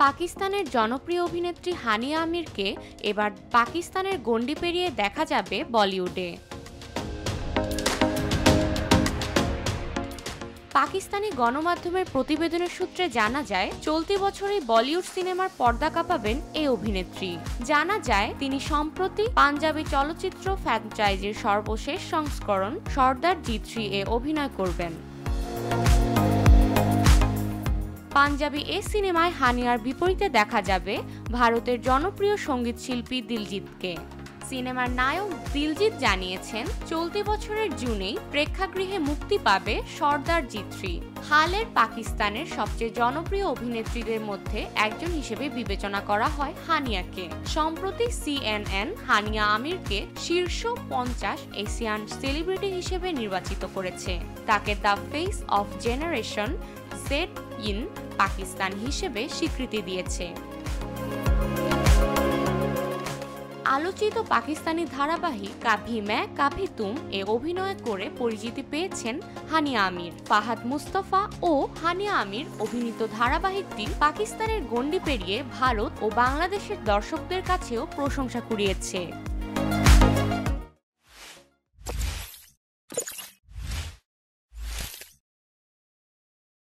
পাকিস্তানের জনপ্রিয় অভিনেত্রী হানিয়া আমিরকে এবার পাকিস্তানের গণ্ডি পেরিয়ে দেখা যাবে বলিউডে। পাকিস্তানি গণমাধ্যমের প্রতিবেদনের সূত্রে জানা যায়, চলতি বছরেই বলিউড সিনেমার পর্দা কাঁপাবেন এই অভিনেত্রী। জানা যায়, তিনি সম্প্রতি পাঞ্জাবি চলচ্চিত্র ফ্র্যাঞ্চাইজির সর্বশেষ সংস্করণ সর্দার জি 3 এ অভিনয় করবেন। পাঞ্জাবি এ সিনেমায় হানিয়ার বিপরীতে দেখা যাবে ভারতের জনপ্রিয় সঙ্গীতশিল্পী দিলজিৎকে। সিনেমার নায়ক দিলজিৎ জানিয়েছেন, চলতি বছরের জুনেই প্রেক্ষাগৃহে মুক্তি পাবে সর্দার জি 3। হালের পাকিস্তানের সবচেয়ে জনপ্রিয় অভিনেত্রীদের মধ্যে একজন হিসেবে বিবেচনা করা হয় হানিয়াকে। সম্প্রতি CNN হানিয়া আমিরকে শীর্ষ 50 এশিয়ান সেলিব্রিটি হিসেবে নির্বাচিত করেছে। তাকে the face of generation Z in Pakistan হিসেবে স্বীকৃতি দিয়েছে। আলোচিত পাকিস্তানি ধারাবাহিক কাভি মে কাভি তুম এ অভিনয় করে পরিচিতি পেয়েছেন হানিয়া আমির। ফাহাদ মুস্তফা ও হানিয়া আমির অভিনীত ধারাবাহিকটি পাকিস্তানের গণ্ডি পেরিয়ে ভারত ও বাংলাদেশের দর্শকদের কাছেও প্রশংসা কুড়িয়েছে।